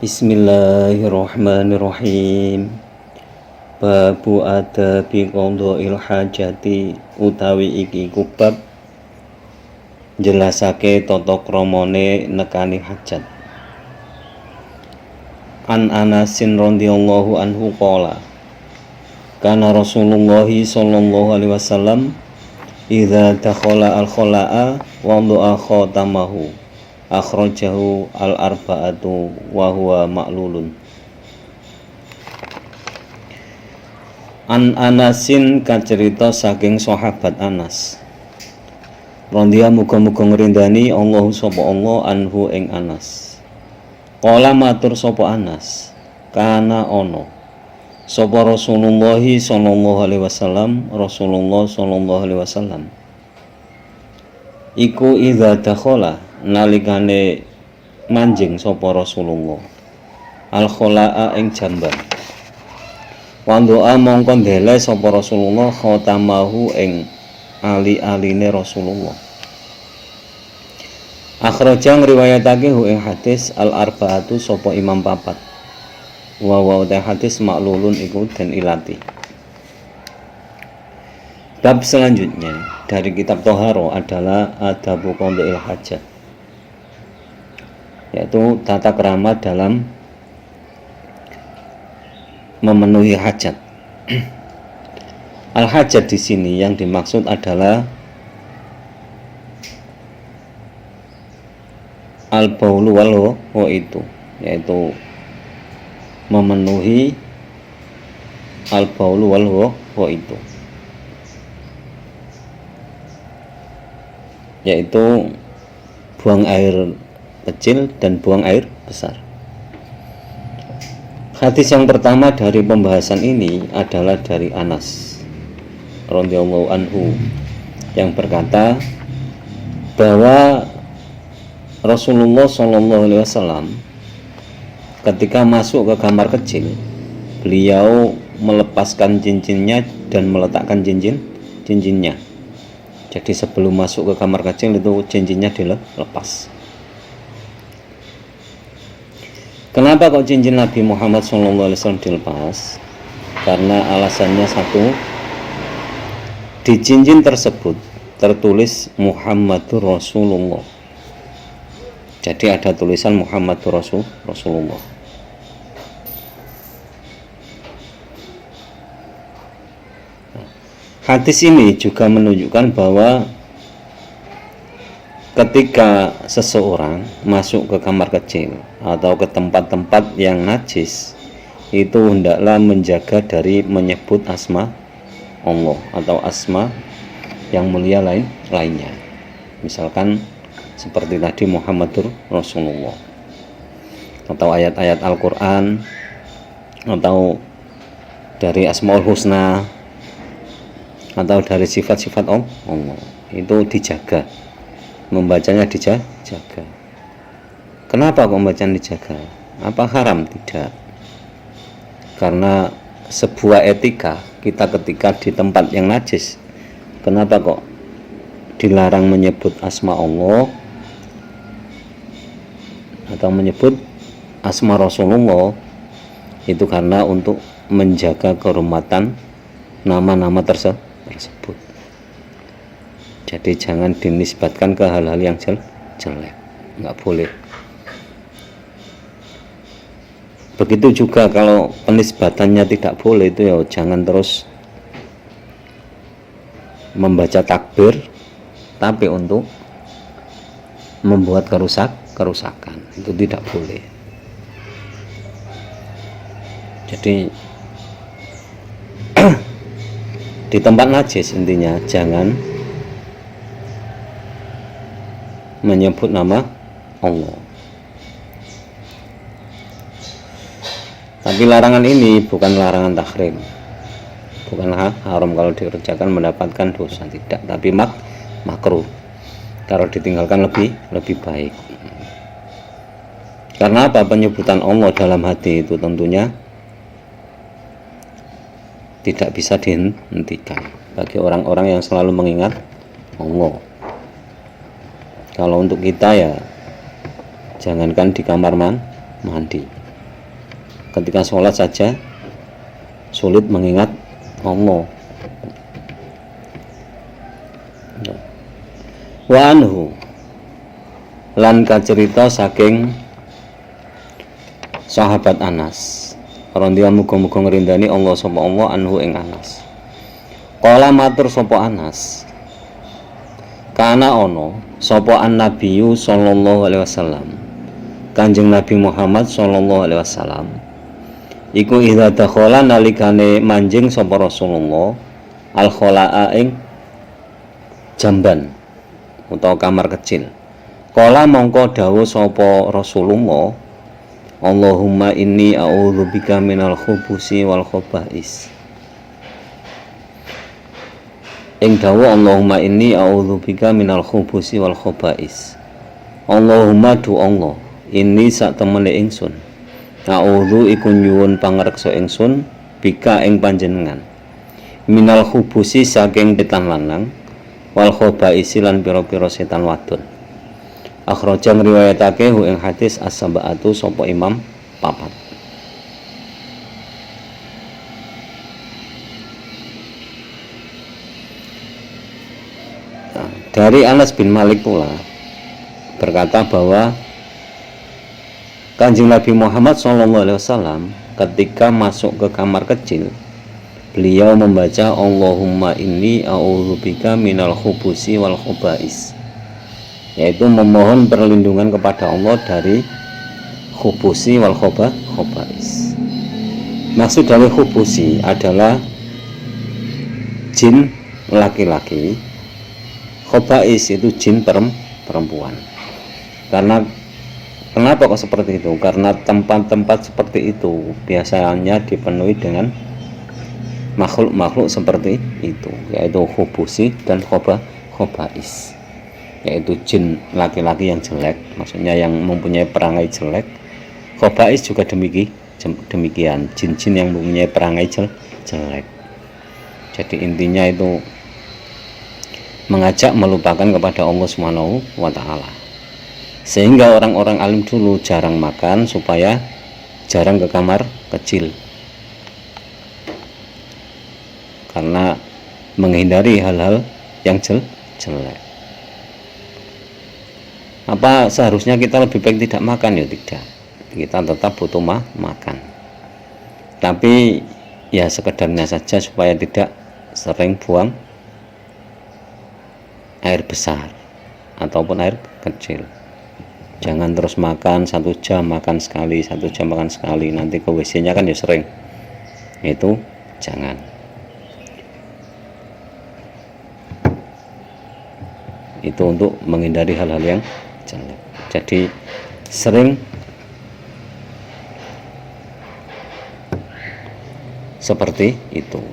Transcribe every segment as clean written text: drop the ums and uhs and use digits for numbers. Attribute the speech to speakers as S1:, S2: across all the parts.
S1: Bismillahirrahmanirrahim. Babu adabi qadha'il hajati utawi iki bab jelasake tata kramane nekani hajat. An Anasin radhiyallahu anhu qala kana Rasulullah sallallahu alaihi wasallam idza dakhala al-khala'a wa du'a khatamahu akhrajahu al-arba'atu wa huwa ma'lulun. An Anasin kacerita saking sahabat Anas radhiya muga-muga ngrindani Allah sapa Allah anhu ing Anas. Qala matur sapa Anas, kana ono sapa Rasulullah sallallahu alaihi wasallam, Rasulullah sallallahu alaihi wasallam iku idza dakhala nalikane manjing sapa Rasulullah al khala'a ing jamban wa doa mongko ndele sapa Rasulullah khatamahu ing ali-aline Rasulullah. Akhraja ngriwayatake hu ing hadis al arba'atu sapa imam papat wa hadis maklulun iku den ilati. Bab selanjutnya dari kitab Toharo adalah adabu qadha'il hajat, yaitu tata krama dalam memenuhi hajat. Al-hajat di sini yang dimaksud adalah al-baulu wal itu, yaitu memenuhi al-baulu wal itu, yaitu buang air kecil dan buang air besar. Hadis yang pertama dari pembahasan ini adalah dari Anas radhiyallahu anhu yang berkata bahwa Rasulullah sallallahu alaihi wasallam ketika masuk ke kamar kecil, beliau melepaskan cincinnya dan meletakkan cincinnya. Jadi sebelum masuk ke kamar kecil itu cincinnya dilepas. Kenapa kok cincin Nabi Muhammad SAW dilepas? Karena alasannya satu, di cincin tersebut tertulis Muhammadur Rasulullah. Jadi ada tulisan Muhammadur Rasulullah. Hadis ini juga menunjukkan bahwa ketika seseorang masuk ke kamar kecil atau ke tempat-tempat yang najis, itu hendaklah menjaga dari menyebut asma Allah atau asma yang mulia lainnya. Misalkan seperti tadi Muhammadur Rasulullah, atau ayat-ayat Al-Quran, atau dari Asmaul Husna, atau dari sifat-sifat Allah, itu dijaga, membacanya dijaga. Kenapa kok membacanya dijaga? Apa haram? Tidak. Karena sebuah etika kita ketika di tempat yang najis, kenapa kok dilarang menyebut asma Allah atau menyebut asma Rasulullah? Itu karena untuk menjaga kehormatan nama-nama tersebut. Jadi jangan dinisbatkan ke hal-hal yang jelek, nggak boleh. Begitu juga kalau penisbatannya tidak boleh, itu ya jangan terus membaca takbir tapi untuk membuat kerusakan, itu tidak boleh. Jadi di tempat najis intinya jangan menyebut nama Allah. Tapi larangan ini bukan larangan tahrim, bukan haram kalau dikerjakan mendapatkan dosa, tidak, tapi makruh kalau ditinggalkan lebih baik. Karena apa? Penyebutan Allah dalam hati itu tentunya tidak bisa dihentikan bagi orang-orang yang selalu mengingat Allah. Kalau untuk kita ya jangankan di kamar mandi, ketika sholat saja sulit mengingat Allah. Wa anhu lan kacerita saking sahabat Anas radhiyallahu muga-muga ngrindani Allah sapa Allah anhu ing Anas. Kala matur sapa Anas, kana ono sapa an-nabiyyu sallallahu alaihi wasallam, Kanjeng Nabi Muhammad sallallahu alaihi wasallam iku idza dakhala nalikane manjing sapa Rasulullah al-khalaa ing jamban utawa kamar kecil. Kala mongko dawuh sapa Rasulullah, Allahumma inni a'udzubika minal khubusi wal khaba'is. Ing dawuh Allahumma inni a'udzubika minal khubusi wal khaba'is. Allahumma du Allah, inni sak temene ingsun. A'udzu iku nyuwun pangreksa ingsun bika ing panjenengan. Minal khubusi saking setan lanang wal khaba'is lan pira-pira setan wadon. Akhraja ngriwayatake hu ing hadis as-sab'atu sapa Imam papat. Nah, dari Anas bin Malik pula berkata bahwa Kanjeng Nabi Muhammad SAW ketika masuk ke kamar kecil, beliau membaca Allahumma inni a'udzubika minal khubusi wal khaba'is, yaitu memohon perlindungan kepada Allah dari khubusi wal khaba'is. Maksud dari khubusi adalah jin laki-laki, khaba'is itu jin perempuan. Kenapa kok seperti itu? Karena tempat-tempat seperti itu biasanya dipenuhi dengan makhluk-makhluk seperti itu, yaitu khubusi dan khaba'is, yaitu jin laki-laki yang jelek, maksudnya yang mempunyai perangai jelek. Khaba'is juga demikian, jin-jin yang mempunyai perangai jelek. Jadi intinya itu mengajak melupakan kepada Allah Subhanahu wa ta'ala. Sehingga orang-orang alim dulu jarang makan supaya jarang ke kamar kecil, karena menghindari hal-hal yang jelek. Apa seharusnya kita lebih baik tidak makan? Ya tidak, kita tetap butuh makan, tapi ya sekedarnya saja supaya tidak sering buang air besar ataupun air kecil. Jangan terus makan 1 jam makan sekali, 1 jam makan sekali, nanti ke WC-nya kan ya sering. Itu jangan. Itu untuk menghindari hal-hal yang jelek. Jadi sering seperti itu.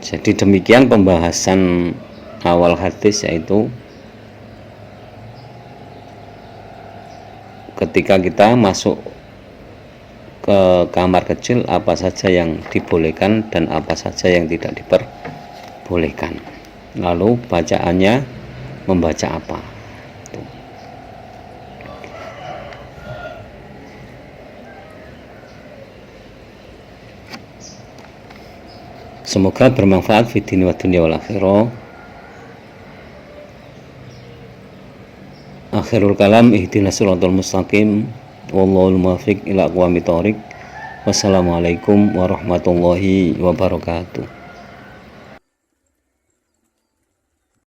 S1: Jadi demikian pembahasan awal hadis, yaitu ketika kita masuk ke kamar kecil apa saja yang dibolehkan dan apa saja yang tidak diperbolehkan, lalu bacaannya membaca apa. Semoga bermanfaat fi dini wa dunya wal akhirah. Akhirul kalam, ihdinas siratal mustaqim, wallahul muwaffiq ila aqwamit thoriq. Wassalamualaikum warahmatullahi wabarakatuh.